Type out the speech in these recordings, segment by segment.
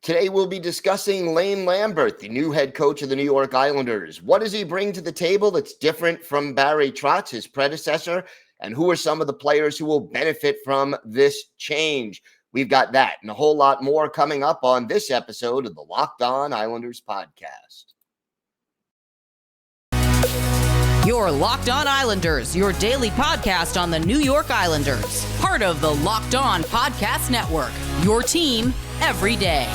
Today we'll be discussing Lane Lambert, the new head coach of the New York Islanders. What does he bring to the table that's different from Barry Trotz, his predecessor? And who are some of the players who will benefit from this change? We've got that and a whole lot more coming up on this episode of the Locked On Islanders podcast. Your Locked On Islanders, your daily podcast on the New York Islanders. Part of the Locked On Podcast Network, your team every day.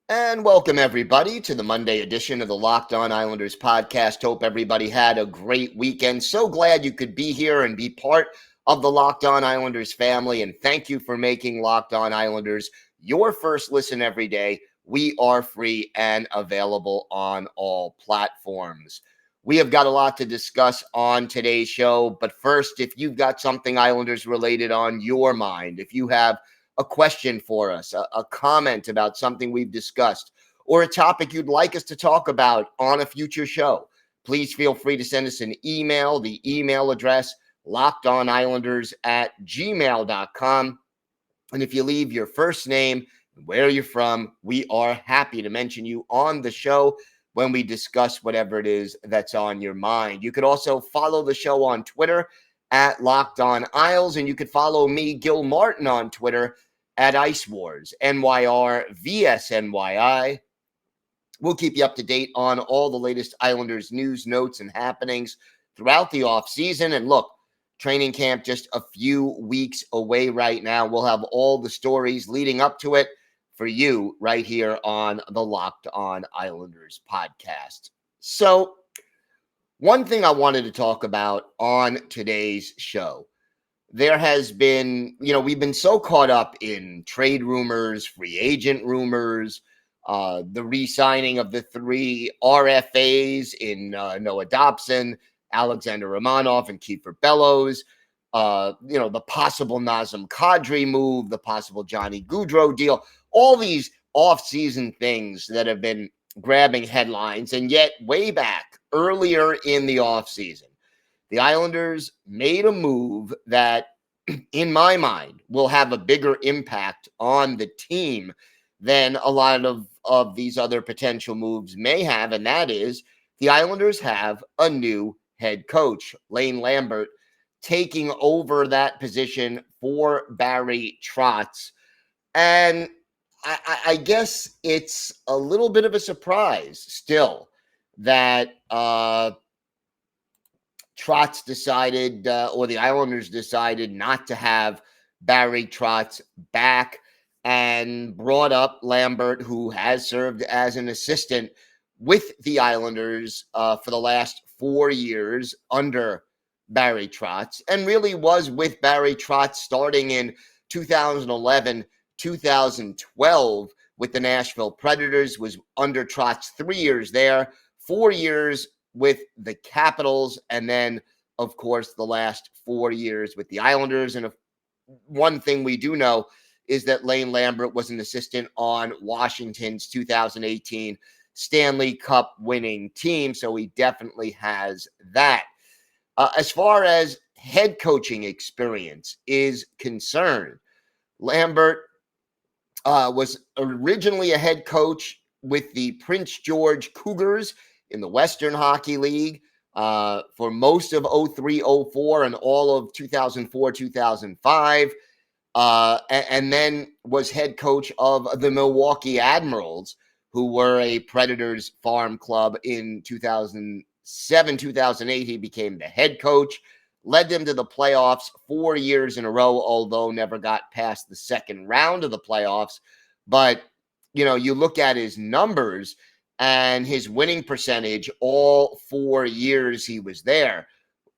And welcome, everybody, to the Monday edition of the Locked On Islanders podcast. Hope everybody had a great weekend. So glad you could be here and be part of the Locked On Islanders family. And thank you for making Locked On Islanders your first listen every day. We are free and available on all platforms. We have got a lot to discuss on today's show. But first, if you've got something Islanders related on your mind, if you have a question for us, a comment about something we've discussed, or a topic you'd like us to talk about on a future show, please feel free to send us an email. The email address, lockedonislanders@gmail.com. And if you leave your first name and where you're from, we are happy to mention you on the show when we discuss whatever it is that's on your mind. You could also follow the show on Twitter at Locked On Isles, and you could follow me, Gil Martin, on Twitter at Ice Wars, NYR VSNYI. We'll keep you up to date on all the latest Islanders news, notes, and happenings throughout the offseason. And look, training camp just a few weeks away right now. We'll have all the stories leading up to it for you right here on the Locked On Islanders podcast. So, one thing I wanted to talk about on today's show, there has been, we've been so caught up in trade rumors, free agent rumors, the re-signing of the three RFAs in Noah Dobson, Alexander Romanov, and Kiefer Bellows, the possible Nazem Kadri move, the possible Johnny Gaudreau deal, all these off-season things that have been grabbing headlines. And yet, way back earlier in the offseason, the Islanders made a move that, in my mind, will have a bigger impact on the team than a lot of these other potential moves may have. And that is, the Islanders have a new head coach, Lane Lambert, taking over that position for Barry Trotz. And I guess it's a little bit of a surprise still that Trotz decided, or the Islanders decided, not to have Barry Trotz back and brought up Lambert, who has served as an assistant with the Islanders for the last 4 years under Barry Trotz, and really was with Barry Trotz starting in 2011, 2012 with the Nashville Predators, was under Trotz 3 years there, 4 years with the Capitals, and then, of course, the last 4 years with the Islanders. And one thing we do know is that Lane Lambert was an assistant on Washington's 2018 Stanley Cup winning team, so he definitely has that. As far as head coaching experience is concerned, Lambert was originally a head coach with the Prince George Cougars in the Western Hockey League for most of 03-04 and all of 2004-2005, and then was head coach of the Milwaukee Admirals, who were a Predators farm club in 2007-2008. He became the head coach, led them to the playoffs 4 years in a row, although never got past the second round of the playoffs. But, you look at his numbers and his winning percentage all 4 years he was there,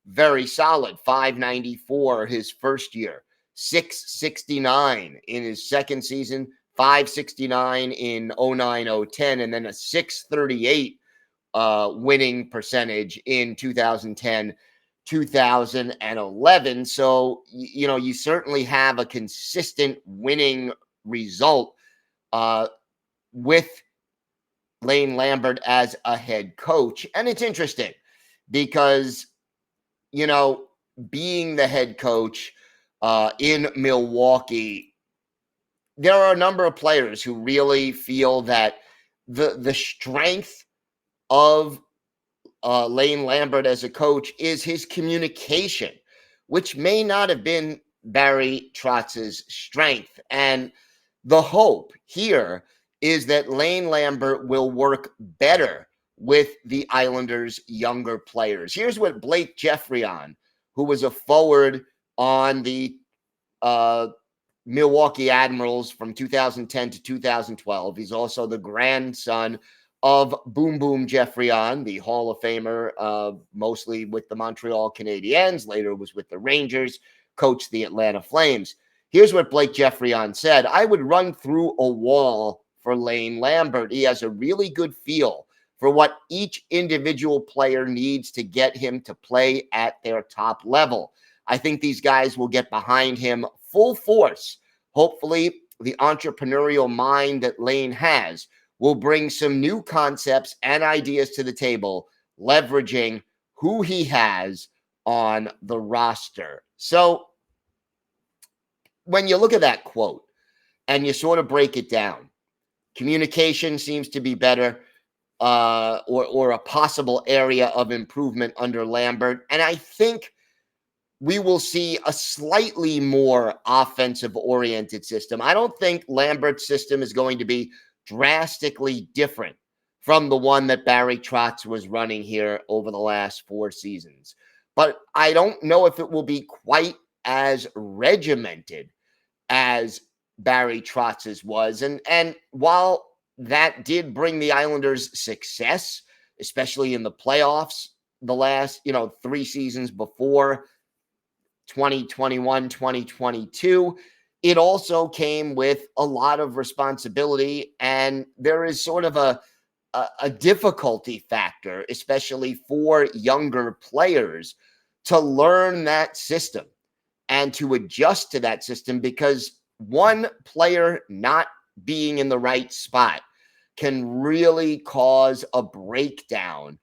very solid. .594 his first year, .669 in his second season, .569 in 09-010, and then a .638 winning percentage in 2010-2011. So, you certainly have a consistent winning result with Lane Lambert as a head coach. And it's interesting because, being the head coach in Milwaukee, there are a number of players who really feel that the strength of Lane Lambert as a coach is his communication, which may not have been Barry Trotz's strength. And the hope here is that Lane Lambert will work better with the Islanders' younger players. Here's what Blake Jeffrion, who was a forward on the Milwaukee Admirals from 2010 to 2012. He's also the grandson of Boom Boom Jeffrion, the Hall of Famer, mostly with the Montreal Canadiens, later was with the Rangers, coached the Atlanta Flames. Here's what Blake Jeffrion said: "I would run through a wall for Lane Lambert. He has a really good feel for what each individual player needs to get him to play at their top level. I think these guys will get behind him full force. Hopefully, the entrepreneurial mind that Lane has will bring some new concepts and ideas to the table, leveraging who he has on the roster." So when you look at that quote and you sort of break it down, communication seems to be better, or a possible area of improvement under Lambert. And I think we will see a slightly more offensive-oriented system. I don't think Lambert's system is going to be drastically different from the one that Barry Trotz was running here over the last 4 seasons. But I don't know if it will be quite as regimented as Barry Trotz's was. And while that did bring the Islanders success, especially in the playoffs, the last, 3 seasons before 2021, 2022, it also came with a lot of responsibility. And there is sort of a difficulty factor, especially for younger players, to learn that system and to adjust to that system, because one player not being in the right spot can really cause a breakdown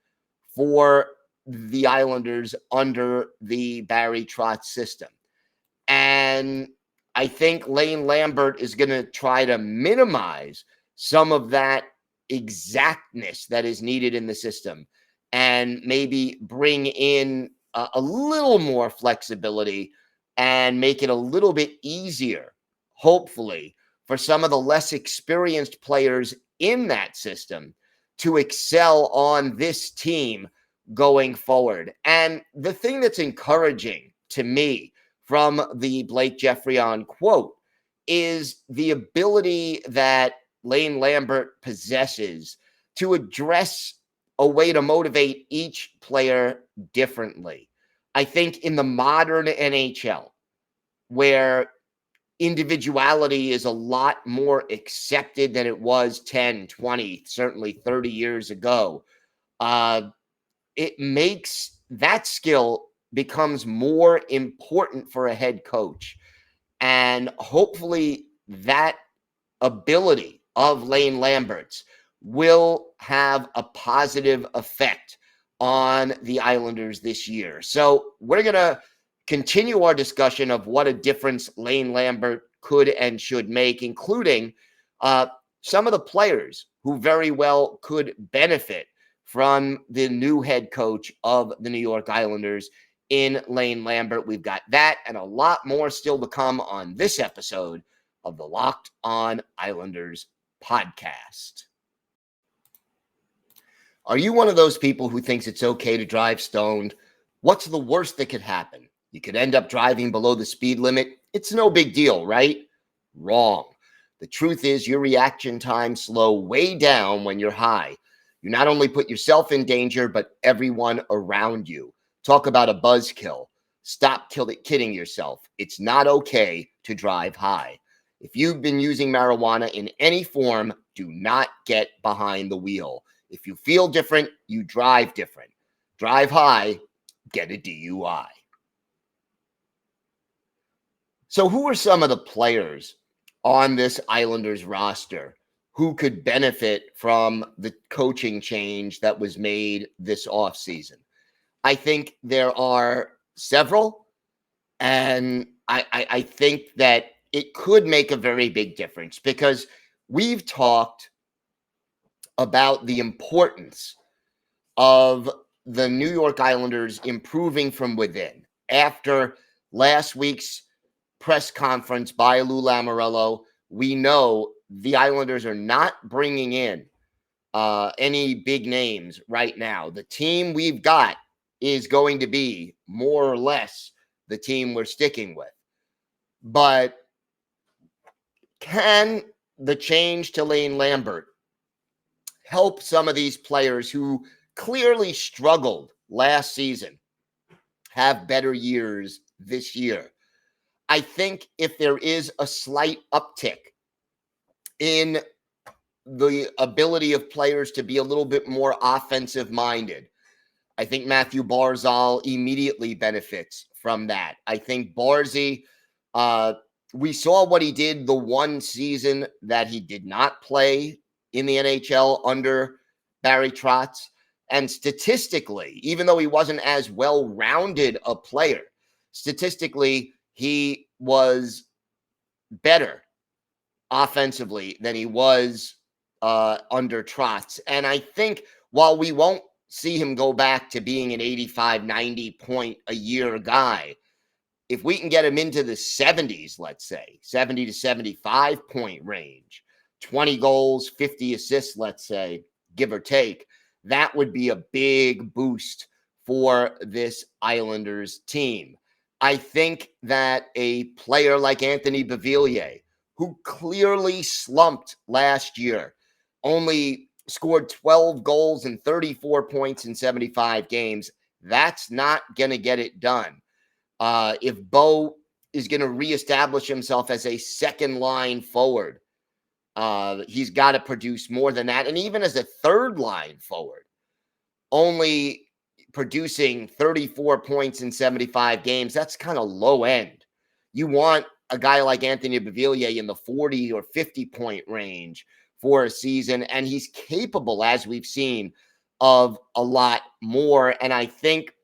for the Islanders under the Barry Trotz system. And I think Lane Lambert is going to try to minimize some of that exactness that is needed in the system and maybe bring in a little more flexibility and make it a little bit easier, hopefully, for some of the less experienced players in that system to excel on this team going forward. And the thing that's encouraging to me from the Blake Jeffrion quote is the ability that Lane Lambert possesses to address a way to motivate each player differently. I think in the modern NHL, where individuality is a lot more accepted than it was 10, 20, certainly 30 years ago, it makes that skill becomes more important for a head coach. And hopefully that ability of Lane Lambert's will have a positive effect on the Islanders this year. So we're going to continue our discussion of what a difference Lane Lambert could and should make, including some of the players who very well could benefit from the new head coach of the New York Islanders in Lane Lambert. We've got that and a lot more still to come on this episode of the Locked On Islanders podcast. Are you one of those people who thinks it's okay to drive stoned? What's the worst that could happen? You could end up driving below the speed limit. It's no big deal, right? Wrong. The truth is your reaction times slow way down when you're high. You not only put yourself in danger, but everyone around you. Talk about a buzzkill. Stop kidding yourself. It's not okay to drive high. If you've been using marijuana in any form, do not get behind the wheel. If you feel different, you drive different. Drive high, get a DUI. So who are some of the players on this Islanders roster who could benefit from the coaching change that was made this offseason. I think there are several, and I think that it could make a very big difference because we've talked about the importance of the New York Islanders improving from within. After last week's press conference by Lou Lamoriello, we know the Islanders are not bringing in any big names right now. The team we've got is going to be more or less the team we're sticking with. But can the change to Lane Lambert help some of these players who clearly struggled last season have better years this year? I think if there is a slight uptick in the ability of players to be a little bit more offensive minded, I think Matthew Barzal immediately benefits from that. I think Barzy, we saw what he did the one season that he did not play in the NHL under Barry Trotz. And statistically, even though he wasn't as well-rounded a player, statistically, he was better offensively than he was under Trotz. And I think while we won't see him go back to being an 85, 90 point a year guy, if we can get him into the 70s, let's say 70 to 75 point range, 20 goals, 50 assists, let's say, give or take, that would be a big boost for this Islanders team. I think that a player like Anthony Beauvillier, who clearly slumped last year, only scored 12 goals and 34 points in 75 games, that's not going to get it done. If Bo is going to reestablish himself as a second line forward, he's got to produce more than that. And even as a third line forward, only producing 34 points in 75 games, that's kind of low end. You want a guy like Anthony Beauvillier in the 40 or 50 point range for a season, and he's capable, as we've seen, of a lot more. And I think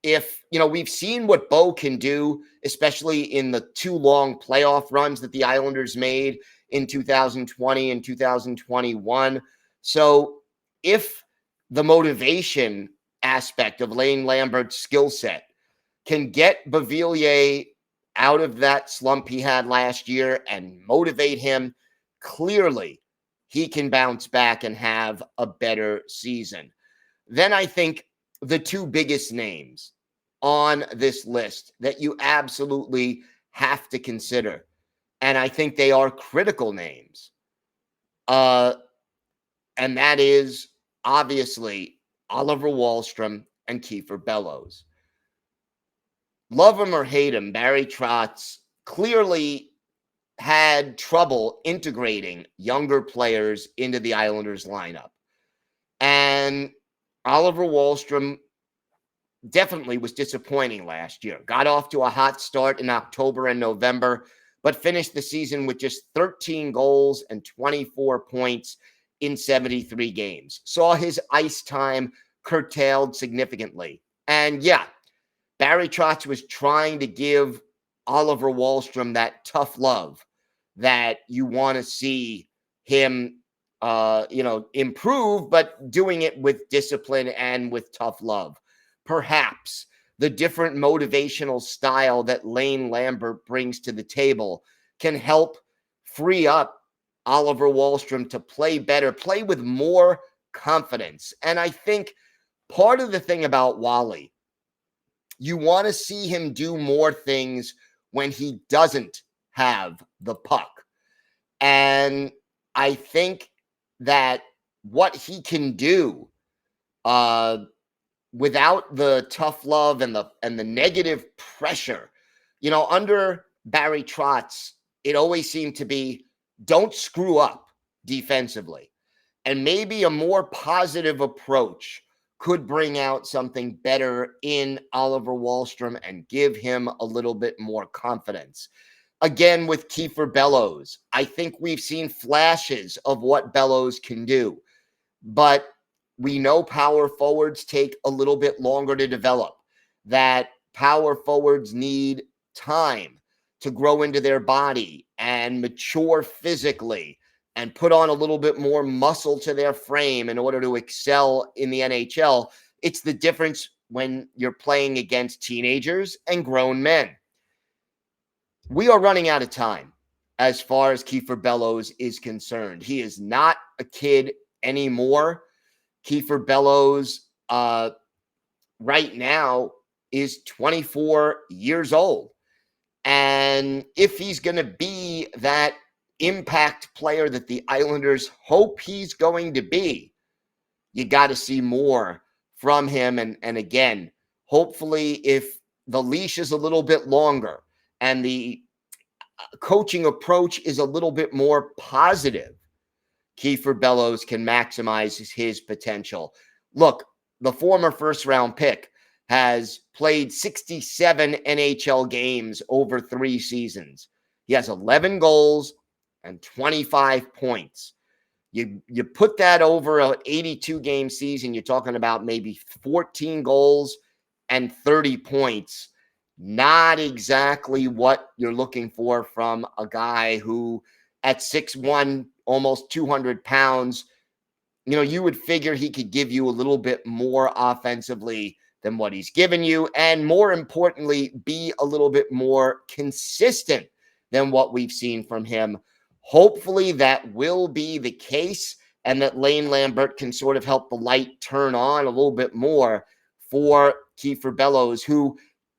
if, we've seen what Bo can do, especially in the two long playoff runs that the Islanders made in 2020 and 2021. So if the motivation aspect of Lane Lambert's skill set can get Beauvillier out of that slump he had last year and motivate him, clearly he can bounce back and have a better season. Then I think the two biggest names on this list that you absolutely have to consider, and I think they are critical names, and that is obviously Oliver Wahlstrom and Kiefer Bellows. Love him or hate him, Barry Trotz clearly had trouble integrating younger players into the Islanders lineup. And Oliver Wahlstrom definitely was disappointing last year. Got off to a hot start in October and November, but finished the season with just 13 goals and 24 points in 73 games. Saw his ice time curtailed significantly. And yeah, Barry Trotz was trying to give Oliver Wahlstrom that tough love that you want to see him, improve, but doing it with discipline and with tough love. Perhaps the different motivational style that Lane Lambert brings to the table can help free up Oliver Wahlstrom to play better, play with more confidence. And I think part of the thing about Wally, you want to see him do more things when he doesn't have the puck. And I think that what he can do without the tough love and the negative pressure, under Barry Trotz, it always seemed to be don't screw up defensively. And maybe a more positive approach could bring out something better in Oliver Wahlstrom and give him a little bit more confidence. Again, with Kiefer Bellows, I think we've seen flashes of what Bellows can do, but we know power forwards take a little bit longer to develop, that power forwards need time to grow into their body and mature physically and put on a little bit more muscle to their frame in order to excel in the NHL. It's the difference when you're playing against teenagers and grown men. We are running out of time as far as Kiefer Bellows is concerned. He is not a kid anymore. Kiefer Bellows right now is 24 years old. And if he's going to be that impact player that the Islanders hope he's going to be, you got to see more from him. And again, hopefully if the leash is a little bit longer and the coaching approach is a little bit more positive, Kiefer Bellows can maximize his potential. Look, the former first-round pick has played 67 NHL games over 3 seasons. He has 11 goals and 25 points. You put that over an 82-game season, you're talking about maybe 14 goals and 30 points. Not exactly what you're looking for from a guy who at 6'1", almost 200 pounds, you would figure he could give you a little bit more offensively than what he's given you, and more importantly, be a little bit more consistent than what we've seen from him. Hopefully that will be the case, and that Lane Lambert can sort of help the light turn on a little bit more for Kiefer Bellows, who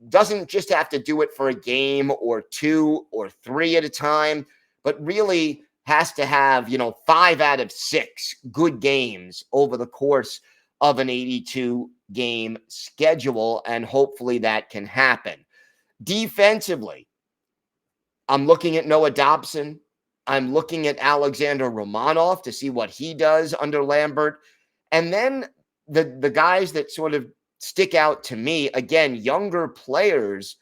doesn't just have to do it for a game or 2 or 3 at a time, but really has to have, 5 out of 6 good games over the course of an 82-game schedule, and hopefully that can happen. Defensively, I'm looking at Noah Dobson. I'm looking at Alexander Romanov to see what he does under Lambert. And then the guys that sort of stick out to me, again, younger players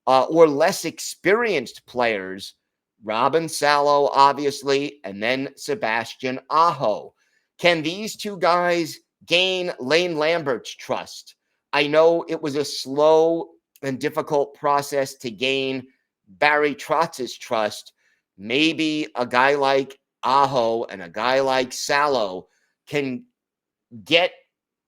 or less experienced players, Robin Salo, obviously, and then Sebastian Aho. Can these two guys gain Lane Lambert's trust? I know it was a slow and difficult process to gain Barry Trotz's trust. Maybe a guy like Aho and a guy like Salo can get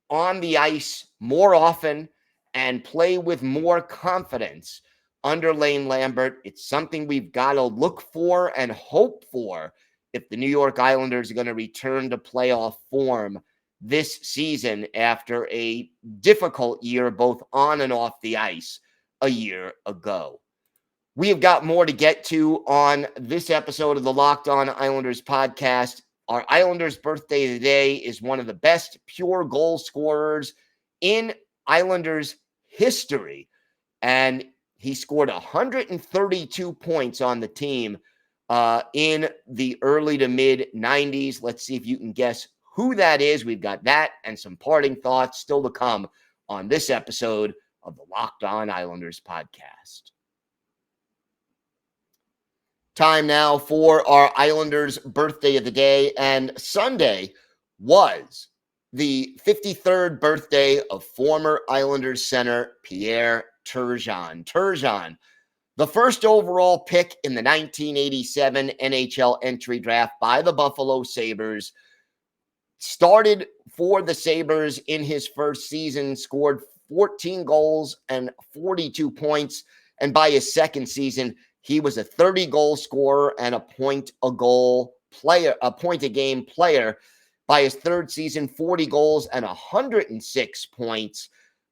on the ice more often and play with more confidence under Lane Lambert. It's something we've got to look for and hope for if the New York Islanders are going to return to playoff form this season after a difficult year, both on and off the ice, a year ago. We have got more to get to on this episode of the Locked On Islanders podcast. Our Islanders birthday today is one of the best pure goal scorers in Islanders history. And he scored 132 points on the team in the early to mid 90s. Let's see if you can guess who that is. We've got that and some parting thoughts still to come on this episode of the Locked On Islanders podcast. Time now for our Islanders birthday of the day. And Sunday was the 53rd birthday of former Islanders center Pierre Turgeon. Turgeon, the first overall pick in the 1987 NHL entry draft by the Buffalo Sabres, started for the Sabres in his first season, scored 14 goals and 42 points. And by his second season, he was a 30-goal scorer and a point-a-game player. By his third season, 40 goals and 106 points.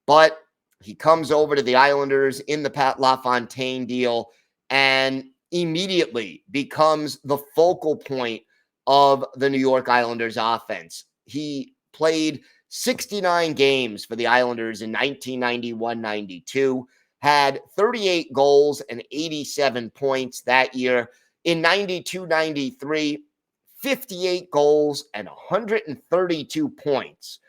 But he comes over to the Islanders in the Pat LaFontaine deal and immediately becomes the focal point of the New York Islanders offense. He played 69 games for the Islanders in 1991-92, had 38 goals and 87 points that year. In 92-93, 58 goals and 132 points.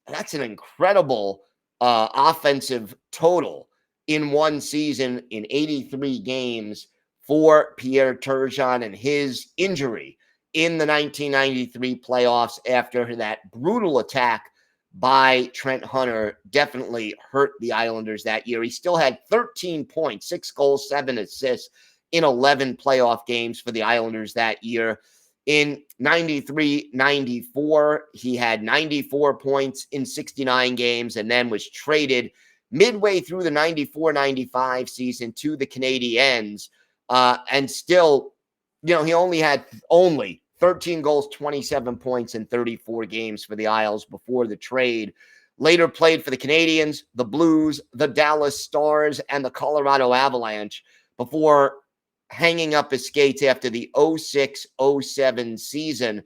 That's an incredible offensive total in one season in 83 games for Pierre Turgeon and his injury in the 1993 playoffs after that brutal attack by Trent Hunter definitely hurt the Islanders that year. He still had 13 points, 6 goals, 7 assists in 11 playoff games for the Islanders that year. In 93-94, he had 94 points in 69 games and then was traded midway through the 94-95 season to the Canadiens. And still, he only had 13 goals, 27 points in 34 games for the Isles before the trade. Later played for the Canadiens, the Blues, the Dallas Stars, and the Colorado Avalanche before hanging up his skates after the 06-07 season.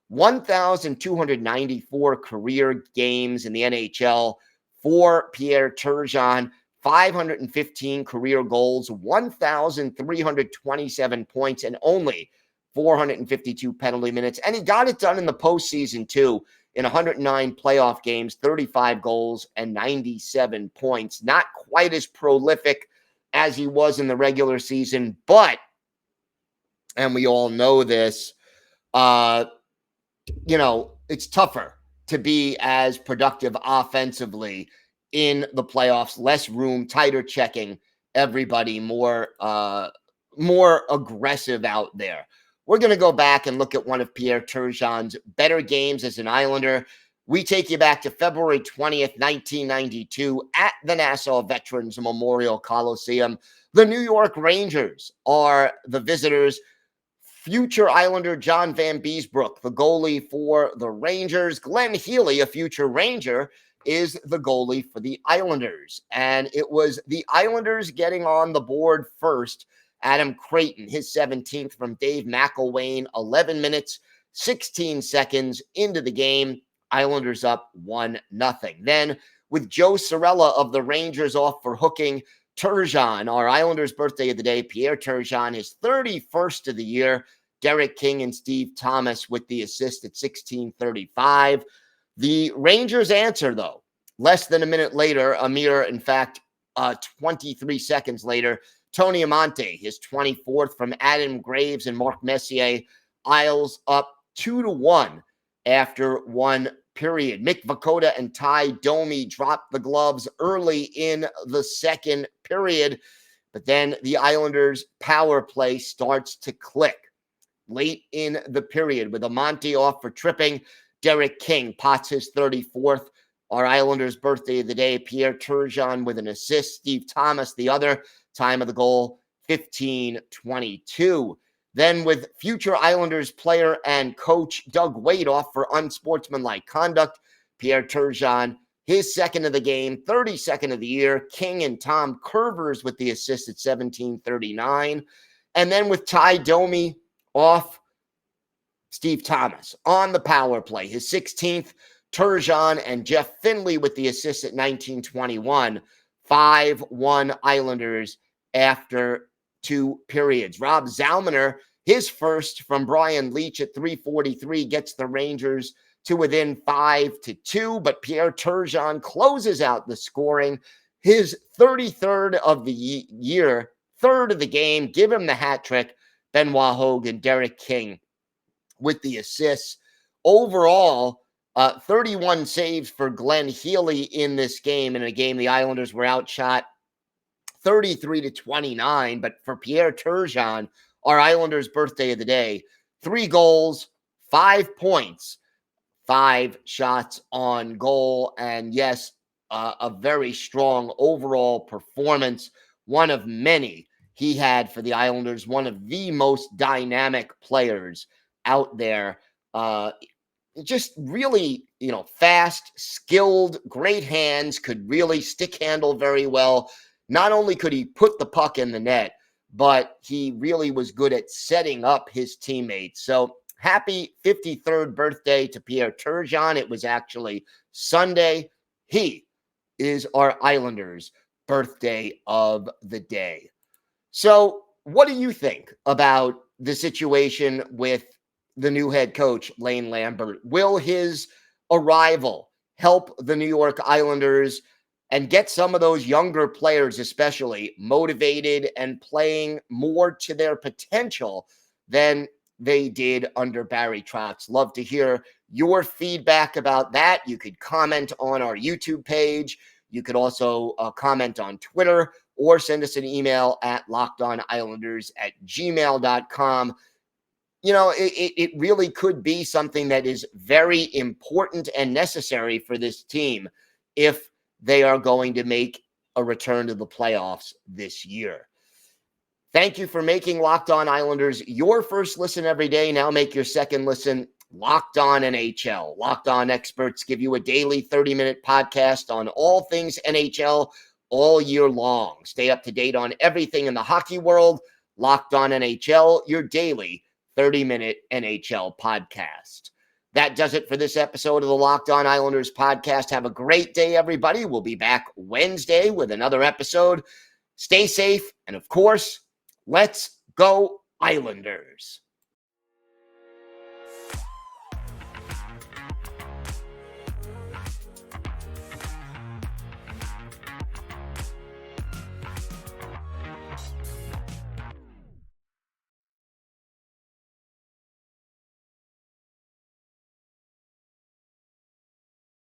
1,294 career games in the NHL for Pierre Turgeon, 515 career goals, 1,327 points, and only 452 penalty minutes. And he got it done in the postseason, too, in 109 playoff games, 35 goals, and 97 points. Not quite as prolific as he was in the regular season, but, and we all know this, it's tougher to be as productive offensively in the playoffs, less room, tighter checking, everybody more aggressive out there. We're going to go back and look at one of Pierre Turgeon's better games as an Islander. We take you back to February 20th, 1992 at the Nassau Veterans Memorial Coliseum. The New York Rangers are the visitors. Future Islander John Van Beesbrook, the goalie for the Rangers. Glenn Healy, a future Ranger, is the goalie for the Islanders. And it was the Islanders getting on the board first. Adam Creighton, his 17th from Dave McElwain, 11 minutes, 16 seconds into the game. Islanders up 1-0. Then with Joe Sorella of the Rangers off for hooking, Turgeon, our Islanders' birthday of the day, Pierre Turgeon, his 31st of the year. Derek King and Steve Thomas with the assist at 16:35. The Rangers answer, though, less than a minute later, 23 seconds later, Tony Amonte, his 24th from Adam Graves and Mark Messier, Isles up 2-1 after one period. Mick Vukota and Ty Domi dropped the gloves early in the second period, but then the Islanders' power play starts to click late in the period with Amonte off for tripping. Derek King pots his 34th. Our Islanders' birthday of the day, Pierre Turgeon with an assist. Steve Thomas, the other. Time of the goal, 15:22. Then with future Islanders player and coach Doug Weight off for unsportsmanlike conduct, Pierre Turgeon, his second of the game, 32nd of the year. King and Tom Curvers with the assist at 17:39. And then with Ty Domi off, Steve Thomas on the power play, his 16th. Turgeon and Jeff Finley with the assist at 19:21. 5-1 Islanders after two periods. Rob Zalmaner, his first from Brian Leach at 3:43, gets the Rangers to within 5-2, but Pierre Turgeon closes out the scoring. His 33rd of the year, third of the game, give him the hat trick. Benoit Hogan, Derek King with the assists. Overall, 31 saves for Glenn Healy in this game. In a game, the Islanders were outshot 33-29. But for Pierre Turgeon, our Islanders' birthday of the day, 3 goals, 5 points, 5 shots on goal. And yes, a very strong overall performance. One of many he had for the Islanders, one of the most dynamic players out there. Just really, fast, skilled, great hands, could really stick handle very well. Not only could he put the puck in the net, but he really was good at setting up his teammates. So happy 53rd birthday to Pierre Turgeon. It was actually Sunday. He is our Islanders' birthday of the day. So what do you think about the situation with the new head coach, Lane Lambert? Will his arrival help the New York Islanders and get some of those younger players especially motivated and playing more to their potential than they did under Barry Trotz. Love to hear your feedback about that. You could comment on our YouTube page. You could also comment on Twitter or send us an email at lockedonislanders@gmail.com. You know, it really could be something that is very important and necessary for this team if they are going to make a return to the playoffs this year. Thank you for making Locked On Islanders your first listen every day. Now make your second listen Locked On NHL. Locked On experts give you a daily 30-minute podcast on all things NHL all year long. Stay up to date on everything in the hockey world. Locked On NHL, your daily 30-minute NHL podcast. That does it for this episode of the Locked On Islanders podcast. Have a great day, everybody. We'll be back Wednesday with another episode. Stay safe, and of course, let's go Islanders.